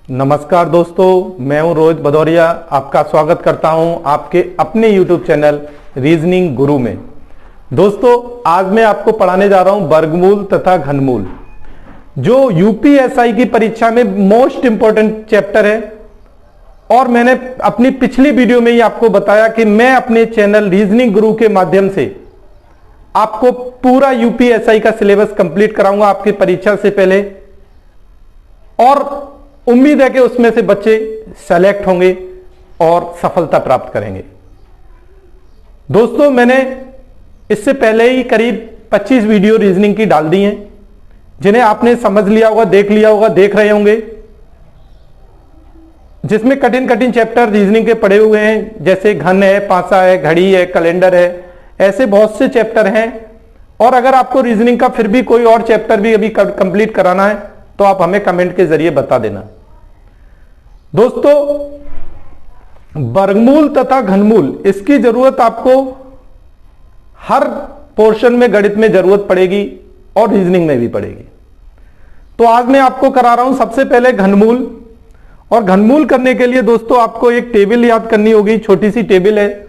नमस्कार दोस्तों, मैं हूं रोहित भदौरिया। आपका स्वागत करता हूं आपके अपने YouTube चैनल रीजनिंग गुरु में। दोस्तों, आज मैं आपको पढ़ाने जा रहा हूं वर्गमूल तथा घनमूल, जो यूपीएसआई की परीक्षा में मोस्ट इंपॉर्टेंट चैप्टर है। और मैंने अपनी पिछली वीडियो में ही आपको बताया कि मैं अपने चैनल रीजनिंग गुरु के माध्यम से आपको पूरा यूपीएसआई का सिलेबस कंप्लीट कराऊंगा आपकी परीक्षा से पहले, और उम्मीद है कि उसमें से बच्चे सेलेक्ट होंगे और सफलता प्राप्त करेंगे। दोस्तों, मैंने इससे पहले ही करीब 25 वीडियो रीजनिंग की डाल दी हैं, जिन्हें आपने समझ लिया होगा, देख लिया होगा, देख रहे होंगे, जिसमें कठिन कठिन चैप्टर रीजनिंग के पड़े हुए हैं, जैसे घन है, पासा है, घड़ी है, कैलेंडर है, ऐसे बहुत से चैप्टर हैं। और अगर आपको रीजनिंग का फिर भी कोई और चैप्टर भी अभी कंप्लीट कराना है तो आप हमें कमेंट के जरिए बता देना। दोस्तों, वर्गमूल तथा घनमूल, इसकी जरूरत आपको हर पोर्शन में गणित में जरूरत पड़ेगी और रीजनिंग में भी पड़ेगी। तो आज मैं आपको करा रहा हूं सबसे पहले घनमूल। और घनमूल करने के लिए दोस्तों आपको एक टेबल याद करनी होगी, छोटी सी टेबल है।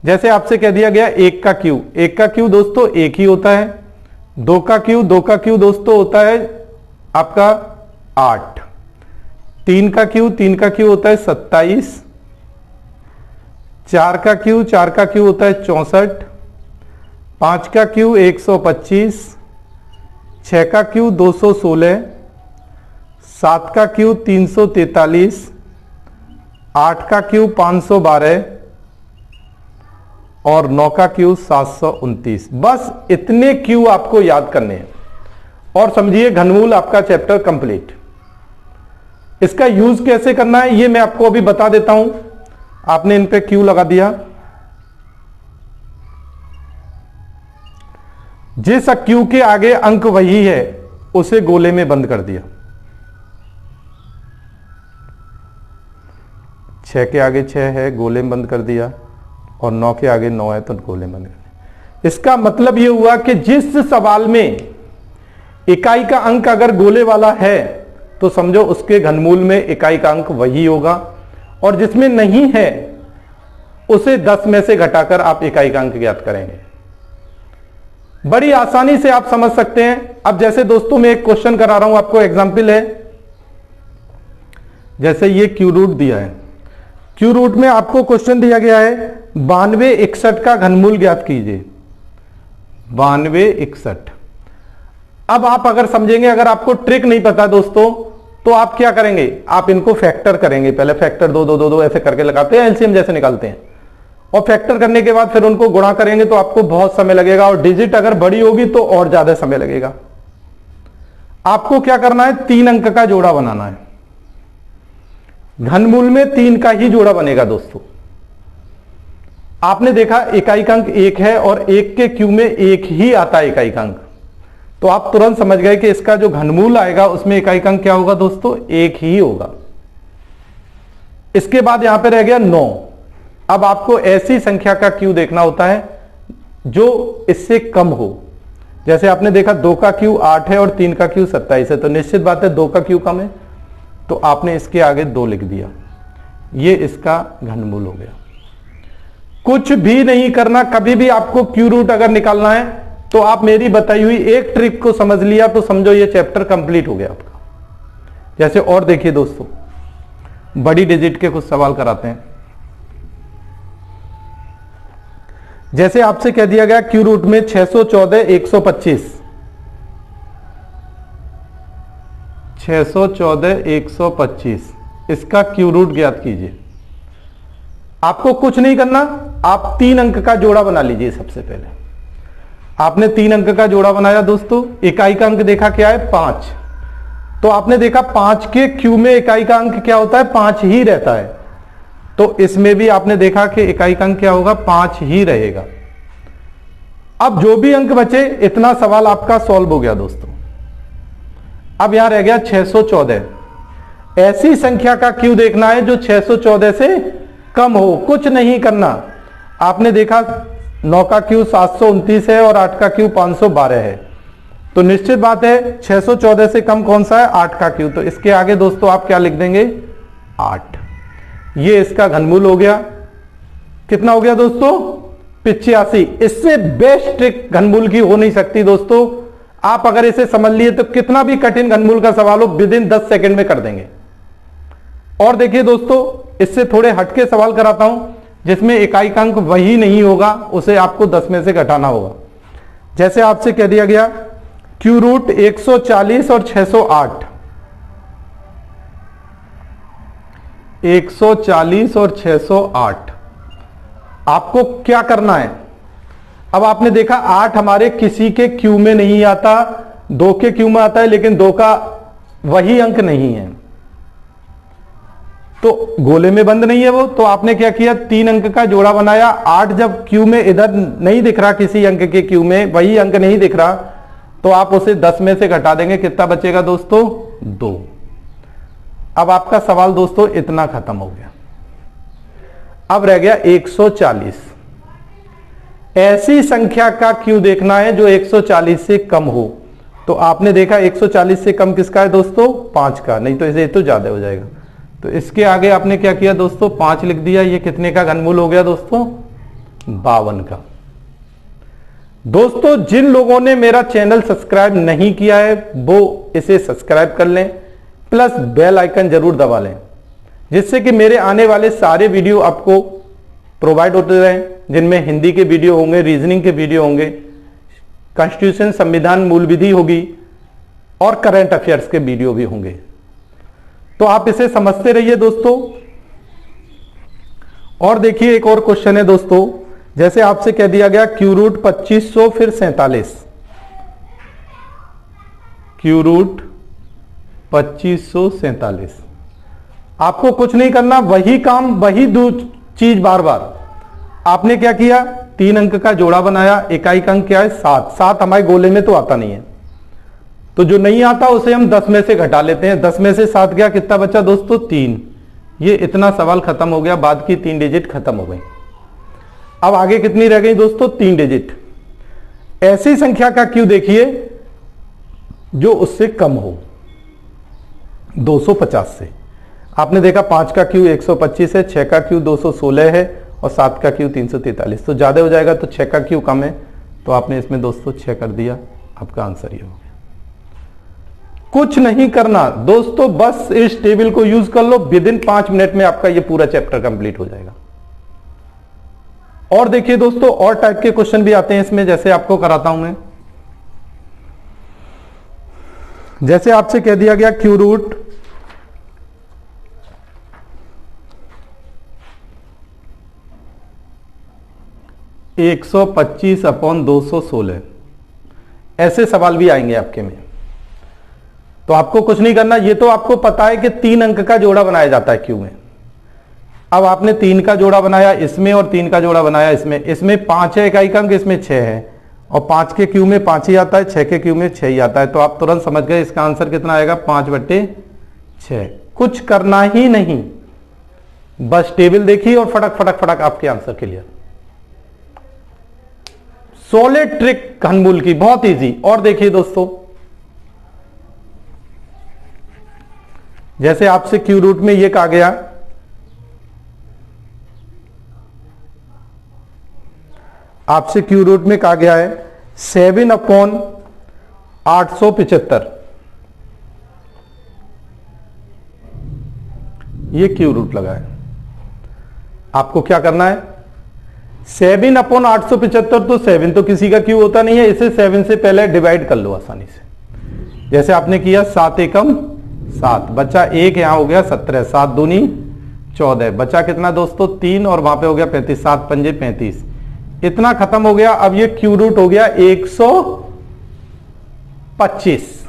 जैसे आपसे कह दिया गया 1 का क्यू, 1 का क्यू दोस्तों 1 ही होता है। 2 का क्यू, 2 का क्यू दोस्तों होता है आपका 8। 3 का क्यू, 3 का क्यू होता है 27। 4 का क्यू, 4 का क्यू होता है 64। 5 का क्यू 125। 6 का क्यू 216। 7 का क्यू 343। 8 का क्यू 512 और 9 का क्यू 729। बस इतने क्यू आपको याद करने हैं और समझिए घनमूल आपका चैप्टर कंप्लीट। इसका यूज कैसे करना है ये मैं आपको अभी बता देता हूं। आपने इन पे क्यू लगा दिया। जिस क्यू के आगे अंक वही है उसे गोले में बंद कर दिया। 6 के आगे 6 है, गोले में बंद कर दिया, और 9 के आगे 9 है तो गोले में बंद कर दिया। इसका मतलब यह हुआ कि जिस सवाल में इकाई का अंक अगर गोले वाला है तो समझो उसके घनमूल में इकाई का अंक वही होगा, और जिसमें नहीं है उसे 10 में से घटाकर आप इकाई का अंक ज्ञात करेंगे। बड़ी आसानी से आप समझ सकते हैं। अब जैसे दोस्तों मैं एक क्वेश्चन करा रहा हूं आपको, एग्जांपल है, जैसे ये क्यू रूट दिया है। क्यू रूट में आपको क्वेश्चन दिया गया है 92 61 का घनमूल ज्ञात कीजिए। 92 61। अब आप अगर समझेंगे, अगर आपको ट्रिक नहीं पता दोस्तों, तो आप क्या करेंगे, आप इनको फैक्टर करेंगे। पहले फैक्टर 2 2 2 2 ऐसे करके लगाते हैं, एलसीएम जैसे निकालते हैं, और फैक्टर करने के बाद फिर उनको गुणा करेंगे तो आपको बहुत समय लगेगा, और डिजिट अगर बड़ी होगी तो और ज्यादा समय लगेगा। आपको क्या करना है, 3 अंक का जोड़ा बनाना है। घनमूल में 3 का ही जोड़ा बनेगा दोस्तों। आपने देखा इकाई का अंक 1 है और 1 के क्यू में 1 ही आता है इकाई का अंक, तो आप तुरंत समझ गए कि इसका जो घनमूल आएगा उसमें इकाई का अंक क्या होगा दोस्तों, 1 ही होगा। इसके बाद यहां पे रह गया 9। अब आपको ऐसी संख्या का क्यू देखना होता है जो इससे कम हो। जैसे आपने देखा 2 का क्यू 8 है और 3 का क्यू 27 है, तो निश्चित बात है 2 का क्यू कम है, तो आपने इसके आगे 2 लिख दिया। ये इसका घनमूल हो गया। कुछ भी नहीं करना। कभी भी आपको क्यू रूट अगर निकालना है तो आप मेरी बताई हुई एक ट्रिक को समझ लिया तो समझो ये चैप्टर कंप्लीट हो गया आपका। जैसे और देखिए दोस्तों, बड़ी डिजिट के कुछ सवाल कराते हैं। जैसे आपसे कह दिया गया क्यू रूट में 614 125। 614 125 इसका क्यू रूट ज्ञात कीजिए। आपको कुछ नहीं करना, आप 3 अंक का जोड़ा बना लीजिए। सबसे पहले आपने 3 अंक का जोड़ा बनाया दोस्तों। इकाई का अंक देखा क्या है, 5, तो आपने देखा 5 के क्यू में इकाई का अंक क्या होता है, 5 ही रहता है, तो इसमें भी आपने देखा कि इकाई का अंक क्या होगा, 5 ही रहेगा। अब जो भी अंक बचे, इतना सवाल आपका सॉल्व हो गया दोस्तों। अब यहां रह गया 614। ऐसी संख्या का क्यू देखना है जो 614 से कम हो। कुछ नहीं करना। आपने देखा 9 का क्यू 729 है और 8 का क्यू 512 है, तो निश्चित बात है 614 से कम कौन सा है, 8 का क्यूब। तो इसके आगे दोस्तों आप क्या लिख देंगे, 8। ये इसका घनमूल हो गया, कितना हो गया दोस्तों, 85। इससे बेस्ट ट्रिक घनमूल की हो नहीं सकती दोस्तों। आप अगर इसे समझ लिए तो कितना भी कठिन घनमूल का सवाल हो विद इन 10 सेकंड में कर देंगे। और देखिए दोस्तों, इससे थोड़े हटके सवाल कराता हूं जिसमें इकाई का अंक वही नहीं होगा, उसे आपको 10 में से घटाना होगा। जैसे आपसे कह दिया गया क्यू रूट 140 और 608, 140 और 608, आपको क्या करना है। अब आपने देखा 8 हमारे किसी के क्यू में नहीं आता, 2 के क्यू में आता है, लेकिन 2 का वही अंक नहीं है, तो गोले में बंद नहीं है वो। तो आपने क्या किया, 3 अंक का जोड़ा बनाया। 8 जब क्यू में इधर नहीं दिख रहा, किसी अंक के क्यू में वही अंक नहीं दिख रहा, तो आप उसे 10 में से घटा देंगे, कितना बचेगा दोस्तों, 2। अब आपका सवाल दोस्तों इतना खत्म हो गया। अब रह गया 140। ऐसी संख्या का क्यू देखना है जो 140 से कम हो। तो आपने देखा 140 से कम किसका है दोस्तों, 5 का, नहीं तो इसे तो ज्यादा हो जाएगा। तो इसके आगे आपने क्या किया दोस्तों, 5 लिख दिया। ये कितने का घनमूल हो गया दोस्तों, 52 का। दोस्तों जिन लोगों ने मेरा चैनल सब्सक्राइब नहीं किया है वो इसे सब्सक्राइब कर लें, प्लस बेल आइकन जरूर दबा लें, जिससे कि मेरे आने वाले सारे वीडियो आपको प्रोवाइड होते रहें, जिनमें हिंदी के वीडियो होंगे, रीजनिंग के वीडियो होंगे, कॉन्स्टिट्यूशन संविधान मूल विधि होगी और करंट अफेयर्स के वीडियो भी होंगे। तो आप इसे समझते रहिए दोस्तों। और देखिए एक और क्वेश्चन है दोस्तों, जैसे आपसे कह दिया गया क्यू रूट 2500 फिर 47, क्यू रूट 2547। आपको कुछ नहीं करना, वही काम वही दो चीज बार बार। आपने क्या किया, 3 अंक का जोड़ा बनाया, इकाई का अंक क्या है, 7। 7 हमारे गोले में तो आता नहीं है, तो जो नहीं आता उसे हम 10 में से घटा लेते हैं। 10 में से 7 गया, कितना बचा दोस्तों, 3। ये इतना सवाल खत्म हो गया, बाद की 3 डिजिट खत्म हो गई। अब आगे कितनी रह गई दोस्तों, 3 डिजिट। ऐसी संख्या का क्यू देखिए जो उससे कम हो 250 से। आपने देखा 5 का क्यू 125 है, 6 का क्यू 216 है और 7 का क्यू 343। तो ज्यादा हो जाएगा, तो 6 का क्यू कम है, तो आपने इसमें दोस्तों 6 कर दिया। आपका आंसर ये हो गया। कुछ नहीं करना दोस्तों, बस इस टेबल को यूज कर लो, विद इन 5 मिनट में आपका ये पूरा चैप्टर कंप्लीट हो जाएगा। और देखिए दोस्तों, और टाइप के क्वेश्चन भी आते हैं इसमें, जैसे आपको कराता हूं मैं। जैसे आपसे कह दिया गया क्यू रूट 125/216, ऐसे सवाल भी आएंगे आपके में। तो आपको कुछ नहीं करना, ये तो आपको पता है कि 3 अंक का जोड़ा बनाया जाता है क्यू में। अब आपने 3 का जोड़ा बनाया इसमें और 3 का जोड़ा बनाया इसमें। इसमें 5 है इकाई का अंक, इसमें 6 है, और 5 के क्यू में 5 ही आता है, 6 के क्यू में 6 ही आता है। तो आप तुरंत समझ गए इसका आंसर कितना आएगा, 5/6। कुछ करना ही नहीं, बस टेबल देखिए और फटक फटक फटक आपके आंसर क्लियर। सॉलिड ट्रिक घनमूल की, बहुत इजी। और देखिए दोस्तों, जैसे आपसे क्यू रूट में ये कहा गया, आपसे क्यू रूट में कहा गया है 7/875, ये क्यू रूट लगा है। आपको क्या करना है, 7/875, तो 7 तो किसी का क्यू होता नहीं है, इसे 7 से पहले डिवाइड कर लो आसानी से। जैसे आपने किया 7 एकम 7, बचा 1, यहां हो गया 17, 7 दूनी 14, बचा कितना दोस्तों 3, और वहां पे हो गया 35, 7 पंजे 35, इतना खत्म हो गया। अब ये क्यू रूट हो गया 125।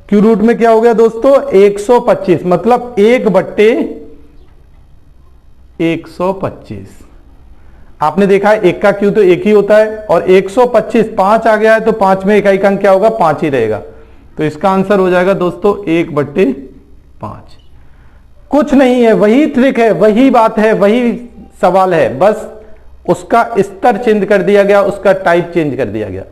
क्यू रूट में क्या हो गया दोस्तों, 125, मतलब 1/125। आपने देखा है 1 का क्यू तो 1 ही होता है, और 125 5 आ गया है, तो 5 में इकाई का अंक क्या होगा, 5 ही रहेगा। तो इसका आंसर हो जाएगा दोस्तों 1/5। कुछ नहीं है, वही ट्रिक है, वही बात है, वही सवाल है, बस उसका स्तर चेंज कर दिया गया, उसका टाइप चेंज कर दिया गया।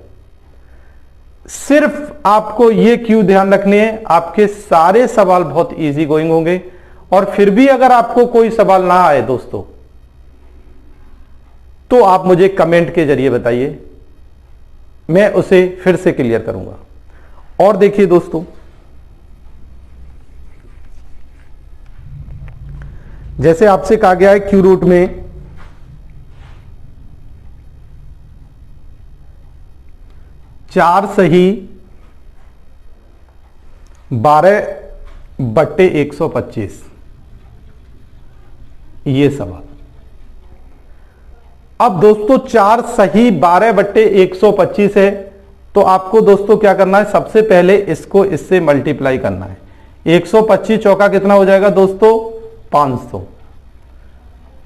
सिर्फ आपको ये क्यों ध्यान रखने हैं, आपके सारे सवाल बहुत इजी गोइंग होंगे। और फिर भी अगर आपको कोई सवाल ना आए दोस्तों, तो आप मुझे कमेंट के जरिए बताइए, मैं उसे फिर से क्लियर करूंगा। और देखिए दोस्तों, जैसे आपसे कहा गया है क्यू रूट में 4 सही 12/125, ये सवाल। अब दोस्तों 4 सही 12/125 है, तो आपको दोस्तों क्या करना है, सबसे पहले इसको इससे मल्टीप्लाई करना है। 125 चौका कितना हो जाएगा दोस्तों, 500।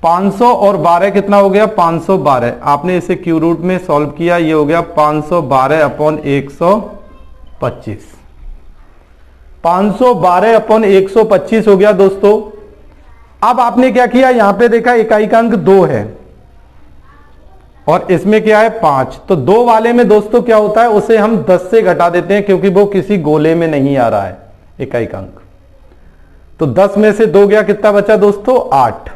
500 और 12 कितना हो गया, 512। आपने इसे क्यू रूट में सॉल्व किया, ये हो गया 512/125। 512/125 हो गया दोस्तों। अब आपने क्या किया, यहां पे देखा इकाई का अंक 2 है और इसमें क्या है 5, तो 2 वाले में दोस्तों क्या होता है, उसे हम 10 से घटा देते हैं क्योंकि वो किसी गोले में नहीं आ रहा है इकाई का अंक। तो 10 में से 2 गया, कितना बचा दोस्तों, 8।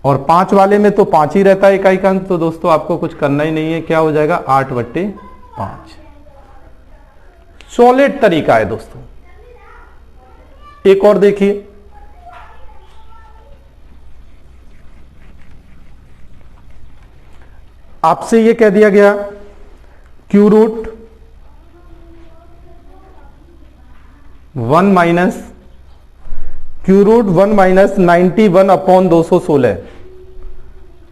और 5 वाले में तो 5 ही रहता है इकाई का अंक, तो दोस्तों आपको कुछ करना ही नहीं है, क्या हो जाएगा 8/5। सॉलिड तरीका है दोस्तों। एक और देखिए, आपसे ये कह दिया गया क्यू रूट 1 माइनस 91/216,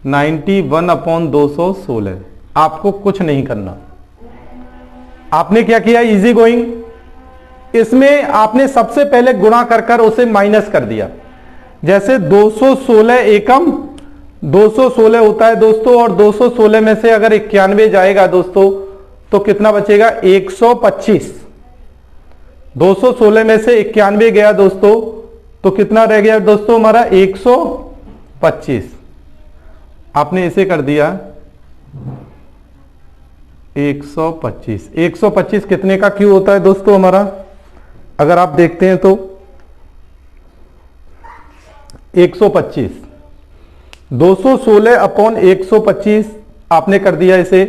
91/216। आपको कुछ नहीं करना, आपने क्या किया, इजी गोइंग, इसमें आपने सबसे पहले गुणा कर उसे माइनस कर दिया। जैसे 216 एकम 216 होता है दोस्तों, और 216 में से अगर 91 जाएगा दोस्तों तो कितना बचेगा, 125। 216 में से 91 गया दोस्तों तो कितना रह गया दोस्तों हमारा, 125। आपने इसे कर दिया 125। 125 कितने का क्यू होता है दोस्तों हमारा, अगर आप देखते हैं तो 125। 216/125 आपने कर दिया इसे,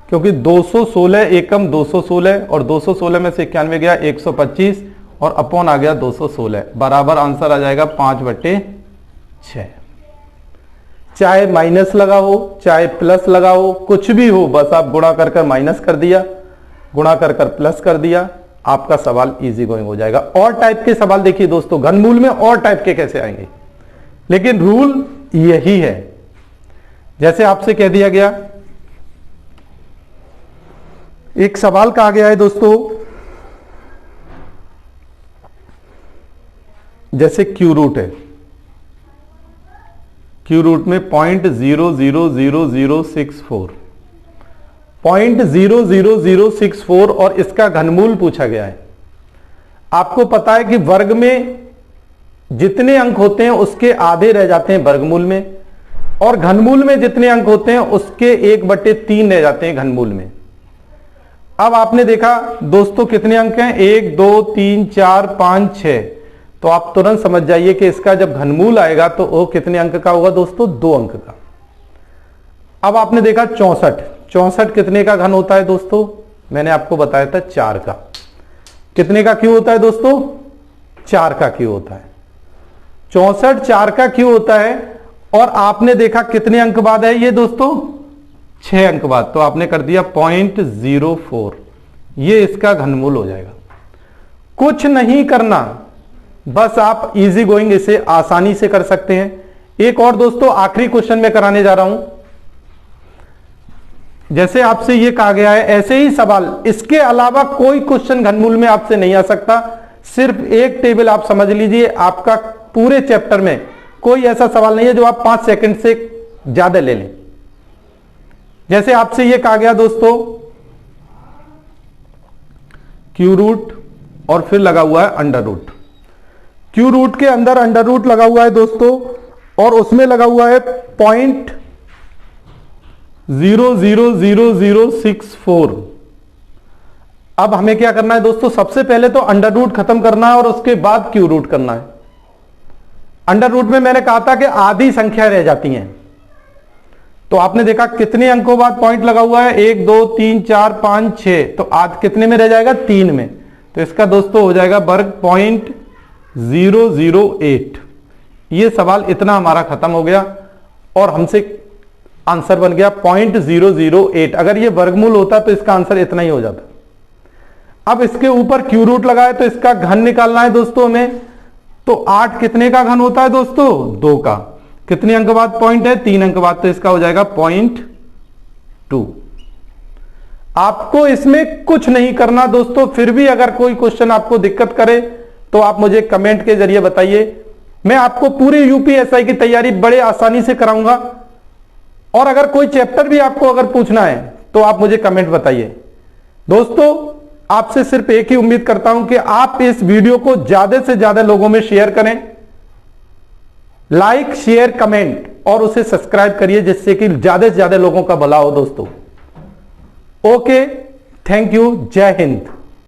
क्योंकि 216 एकम 216 और 216 में से 91 गया 125 और अपॉन आ गया 216, बराबर आंसर आ जाएगा 5/6। चाहे माइनस लगा हो चाहे प्लस लगा हो, कुछ भी हो, बस आप गुणा कर माइनस कर दिया, गुणा कर प्लस कर दिया, आपका सवाल इजी गोइंग हो जाएगा। और टाइप के सवाल देखिए दोस्तों, घनमूल में और टाइप के कैसे आएंगे, लेकिन रूल यही है। जैसे आपसे कह दिया गया, एक सवाल कहा गया है दोस्तों, जैसे क्यू रूट है, क्यू रूट में 0.00064, 0.00064 और इसका घनमूल पूछा गया है। आपको पता है कि वर्ग में जितने अंक होते हैं उसके आधे रह जाते हैं वर्गमूल में, और घनमूल में जितने अंक होते हैं उसके 1/3 रह जाते हैं घनमूल में। अब आपने देखा दोस्तों कितने अंक हैं, 1 2 3 4 5 6, तो आप तुरंत समझ जाइए कि इसका जब घनमूल आएगा तो वो कितने अंक का होगा दोस्तों, 2 अंक का। अब आपने देखा 64 कितने का घन होता है दोस्तों, मैंने आपको बताया था 4 का। कितने का क्यों होता है दोस्तों, 4 का क्यों होता है, 64 4 का क्यों होता है। और आपने देखा कितने अंक बाद है ये दोस्तों, 6 अंक बाद, तो आपने कर दिया 0.04, ये इसका घनमूल हो जाएगा। कुछ नहीं करना, बस आप इजी गोइंग इसे आसानी से कर सकते हैं। एक और दोस्तों आखिरी क्वेश्चन में कराने जा रहा हूं। जैसे आपसे ये कहा गया है, ऐसे ही सवाल, इसके अलावा कोई क्वेश्चन घनमूल में आपसे नहीं आ सकता। सिर्फ एक टेबल आप समझ लीजिए, आपका पूरे चैप्टर में कोई ऐसा सवाल नहीं है जो आप 5 सेकंड से ज्यादा ले लें। जैसे आपसे ये कहा गया दोस्तों, क्यू रूट और फिर लगा हुआ है अंडर रूट। क्यू रूट के अंदर अंडर रूट लगा हुआ है दोस्तों, और उसमें लगा हुआ है 0.00064। अब हमें क्या करना है दोस्तों, सबसे पहले तो अंडर रूट खत्म करना है और उसके बाद क्यू रूट करना है। अंडर रूट में मैंने कहा था कि आधी संख्या रह जाती हैं, तो आपने देखा कितने अंकों बाद पॉइंट लगा हुआ है, 1 2 3 4 5 6, तो आज कितने में रह जाएगा, 3 में। तो इसका दोस्तों हो जाएगा वर्ग 0.008। ये सवाल इतना हमारा खत्म हो गया और हमसे आंसर बन गया 0.008। अगर ये वर्गमूल होता तो इसका आंसर इतना ही हो जाता। अब इसके ऊपर क्यू रूट लगाए तो इसका घन निकालना है दोस्तों हमें। तो 8 कितने का घन होता है दोस्तों, 2 का। कितने अंक बाद पॉइंट है, 3 अंक बाद, तो इसका हो जाएगा 0.2। आपको इसमें कुछ नहीं करना दोस्तों। फिर भी अगर कोई क्वेश्चन आपको दिक्कत करे तो आप मुझे कमेंट के जरिए बताइए। मैं आपको पूरी यूपीएसआई की तैयारी बड़े आसानी से कराऊंगा। और अगर कोई चैप्टर भी आपको अगर पूछना है तो आप मुझे कमेंट बताइए। दोस्तों आपसे सिर्फ एक ही उम्मीद करता हूं कि आप इस वीडियो को ज्यादा से ज्यादा लोगों में शेयर करें, लाइक शेयर कमेंट, और उसे सब्सक्राइब करिए जिससे कि ज्यादा से ज्यादा लोगों का भला हो दोस्तों। ओके, थैंक यू, जय हिंद।